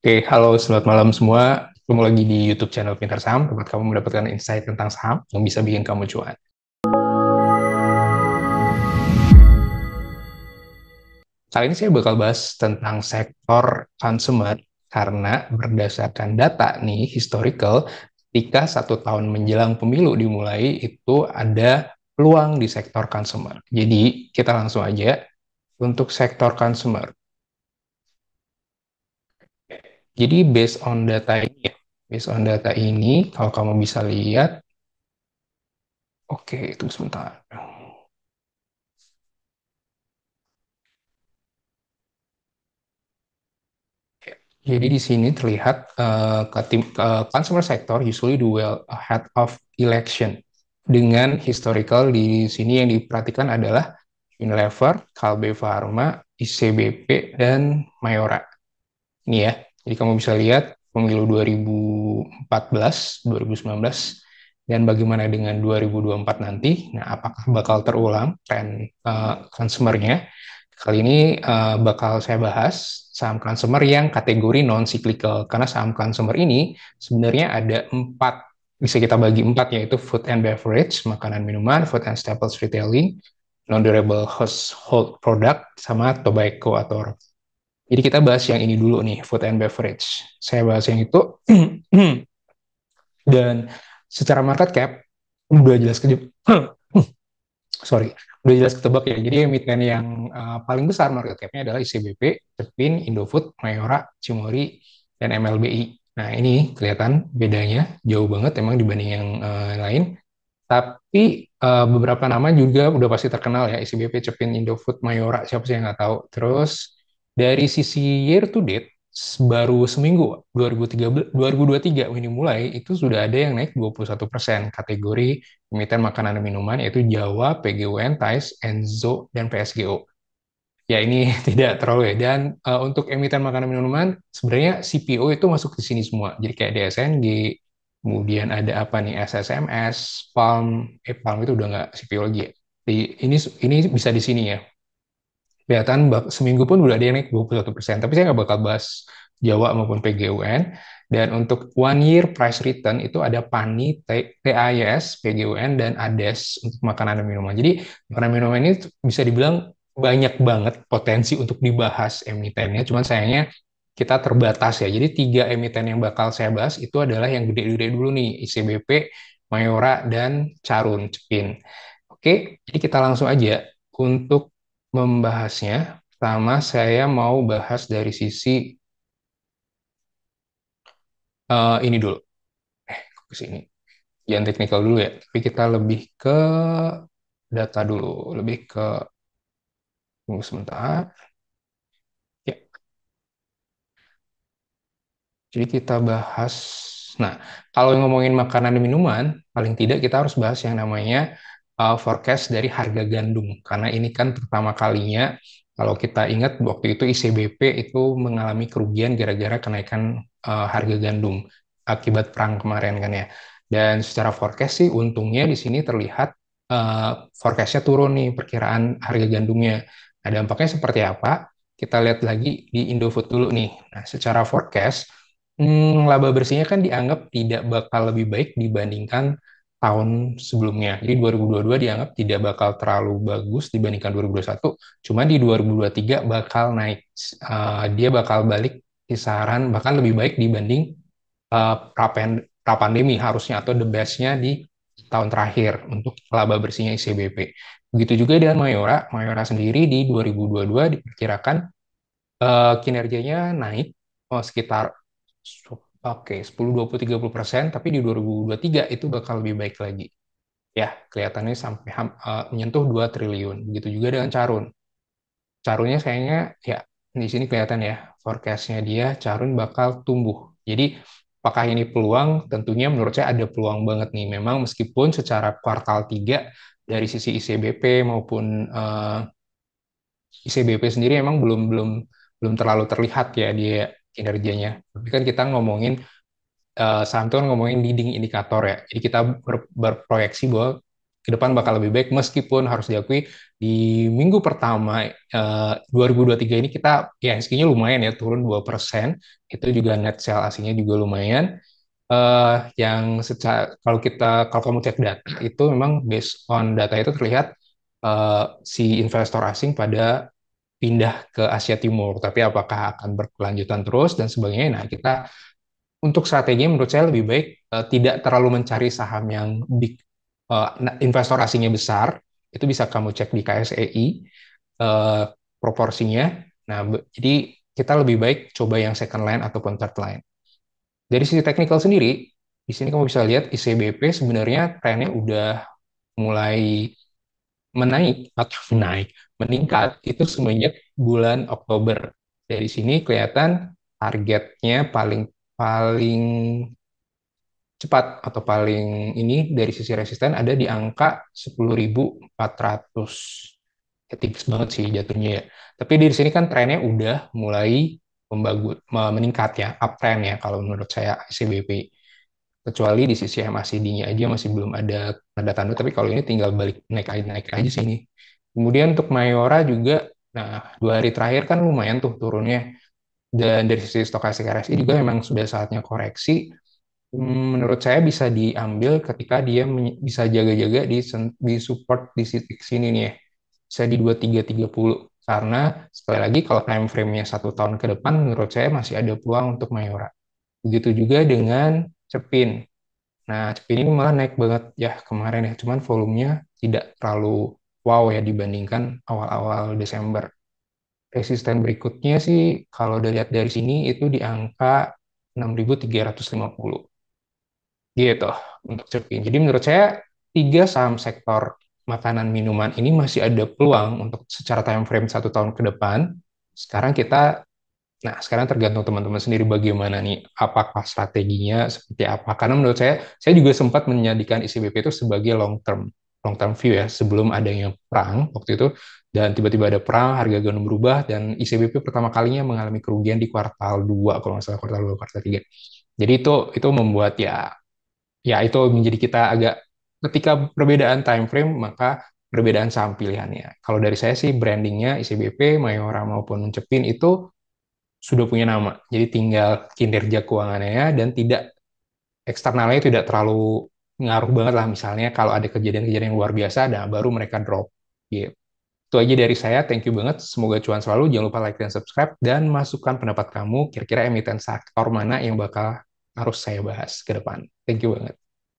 Oke, halo, selamat malam semua. Ketemu lagi di YouTube channel Pintar Saham, tempat kamu mendapatkan insight tentang saham yang bisa bikin kamu cuan. Kali ini saya bakal bahas tentang sektor consumer karena berdasarkan data nih, historical, ketika 1 tahun menjelang pemilu dimulai, itu ada peluang di sektor consumer. Jadi, kita langsung aja untuk sektor consumer. Jadi, based on data ini, kalau kamu bisa lihat, oke, itu sebentar. Jadi di sini terlihat consumer sector usually do well ahead of election. Dengan historical di sini yang diperhatikan adalah Unilever, Kalbe Farma, ICBP, dan Mayora. Ini ya. Jadi kamu bisa lihat pemilu 2014, 2019, dan bagaimana dengan 2024 nanti. Nah, apakah bakal terulang tren consumernya? Kali ini bakal saya bahas saham consumer yang kategori non-cyclical. Karena saham consumer ini sebenarnya ada empat, bisa kita bagi empat, yaitu food and beverage, makanan minuman, food and staples retailing, non-durable household product, sama tobacco atau rokok. Jadi kita bahas yang ini dulu nih, food and beverage. Saya bahas yang itu. Dan secara market cap, udah jelas sorry, udah jelas ketebak ya. Jadi emiten yang paling besar market cap-nya adalah ICBP, Cepin, Indofood, Mayora, Cimori, dan MLBI. Nah, ini kelihatan bedanya jauh banget emang dibanding yang lain. Tapi beberapa nama juga udah pasti terkenal ya, ICBP, Cepin, Indofood, Mayora, siapa sih yang nggak tahu. Terus dari sisi year to date, baru seminggu, 2013, 2023 ini mulai, itu sudah ada yang naik 21% kategori emiten makanan dan minuman, yaitu Jawa, PGUN, TAIS, Enzo, dan PSGO. Ya ini tidak terlalu ya. Dan untuk emiten makanan minuman, sebenarnya CPO itu masuk di sini semua. Jadi kayak DSNG, kemudian ada apa nih, SSMS, Palm, Palm itu udah nggak CPO lagi ya. Ini bisa di sini ya. Kelihatan seminggu pun udah ada yang naik 21%. Tapi saya nggak bakal bahas Jawa maupun PGUN. Dan untuk one year price return itu ada PANI, TAIS, PGUN, dan ADES untuk makanan dan minuman. Jadi makanan dan minuman ini bisa dibilang banyak banget potensi untuk dibahas emitennya. Cuman sayangnya kita terbatas ya. Jadi 3 emiten yang bakal saya bahas itu adalah yang gede-gede dulu nih, ICBP, Mayora, dan Carun, Cepin. Oke, jadi kita langsung aja untuk membahasnya. Pertama, saya mau bahas dari sisi ini dulu. Ke sini. Jangan teknikal dulu ya, tapi kita lebih ke data dulu, lebih ke tunggu sebentar. Ya, jadi kita bahas. Nah, kalau ngomongin makanan dan minuman, paling tidak kita harus bahas yang namanya forecast dari harga gandum. Karena ini kan pertama kalinya, kalau kita ingat waktu itu ICBP itu mengalami kerugian gara-gara kenaikan harga gandum akibat perang kemarin kan ya. Dan secara forecast sih untungnya di sini terlihat forecastnya turun nih, perkiraan harga gandumnya. Nah, dampaknya seperti apa? Kita lihat lagi di Indofood dulu nih. Nah, secara forecast, laba bersihnya kan dianggap tidak bakal lebih baik dibandingkan tahun sebelumnya. Jadi 2022 dianggap tidak bakal terlalu bagus dibandingkan 2021. Cuma di 2023 bakal naik. Dia bakal balik kisaran bahkan lebih baik dibanding pra-pandemi harusnya, atau the best-nya di tahun terakhir untuk laba bersihnya ICBP. Begitu juga dengan Mayora. Mayora sendiri di 2022 diperkirakan kinerjanya naik sekitar oke 10, 20, 30%, tapi di 2023 itu bakal lebih baik lagi. Ya, kelihatannya sampai menyentuh 2 triliun. Begitu juga dengan Carun. Carunnya kayaknya ya di sini kelihatan ya forecast-nya dia Carun bakal tumbuh. Jadi apakah ini peluang? Tentunya menurut saya ada peluang banget nih. Memang meskipun secara kuartal 3 dari sisi ICBP maupun ICBP sendiri emang belum belum belum terlalu terlihat ya dia kinerjanya. Tapi kan kita ngomongin saham itu kan ngomongin leading indikator ya. Jadi kita berproyeksi bahwa ke depan bakal lebih baik meskipun harus diakui di minggu pertama 2023 ini kita IHSG-nya lumayan ya turun 2%. Itu juga net sell asingnya juga lumayan. Yang secara kalau kamu cek data itu memang based on data itu terlihat si investor asing pada pindah ke Asia Timur. Tapi apakah akan berkelanjutan terus dan sebagainya? Nah, kita untuk strategi menurut saya lebih baik tidak terlalu mencari saham yang big, investor asingnya besar. Itu bisa kamu cek di KSEI proporsinya. Nah, jadi kita lebih baik coba yang second line ataupun third line. Dari sisi teknikal sendiri, di sini kamu bisa lihat ICBP sebenarnya trennya udah mulai meningkat itu semenjak bulan Oktober. Dari sini kelihatan targetnya paling paling cepat atau paling ini dari sisi resisten ada di angka 10.400. Ya, tipis banget sih jatuhnya ya. Tapi di sini kan trennya udah mulai meningkat ya, uptrend ya kalau menurut saya ICBP. Kecuali di sisi MACD-nya aja masih belum ada tanda-tanda, tapi kalau ini tinggal balik naik aja sini. Kemudian untuk Mayora juga, nah 2 hari terakhir kan lumayan tuh turunnya. Dan dari sisi stokastik RSI juga memang sudah saatnya koreksi. Menurut saya bisa diambil ketika dia bisa jaga-jaga di support di titik sini nih ya. Bisa di 2330. Karena sekali lagi kalau time frame-nya 1 tahun ke depan, menurut saya masih ada peluang untuk Mayora. Begitu juga dengan Cepin. Nah, Cepin ini malah naik banget ya kemarin ya. Cuman volumenya tidak terlalu wow ya dibandingkan awal-awal Desember. Resisten berikutnya sih kalau dilihat dari sini itu di angka 6.350 gitu untuk Cepin. Jadi menurut saya tiga saham sektor makanan minuman ini masih ada peluang untuk secara time frame 1 tahun ke depan. Sekarang kita Nah, sekarang tergantung teman-teman sendiri bagaimana nih, apakah strateginya seperti apa. Karena menurut saya juga sempat menjadikan ICBP itu sebagai long term view ya, sebelum adanya perang waktu itu, dan tiba-tiba ada perang, harga gandum berubah, dan ICBP pertama kalinya mengalami kerugian di kuartal 2 kalau nggak salah, kuartal 2 kuartal 3. Jadi itu membuat ya itu menjadi kita agak, ketika perbedaan time frame, maka perbedaan saham pilihannya. Kalau dari saya sih brandingnya ICBP, Mayora maupun Cepin itu sudah punya nama. Jadi tinggal kinerja keuangannya dan tidak eksternalnya tidak terlalu ngaruh banget lah. Misalnya kalau ada kejadian-kejadian yang luar biasa, nah baru mereka drop. Gitu. Itu aja dari saya. Thank you banget. Semoga cuan selalu. Jangan lupa like dan subscribe dan masukkan pendapat kamu. Kira-kira emiten sektor mana yang bakal harus saya bahas ke depan. Thank you banget.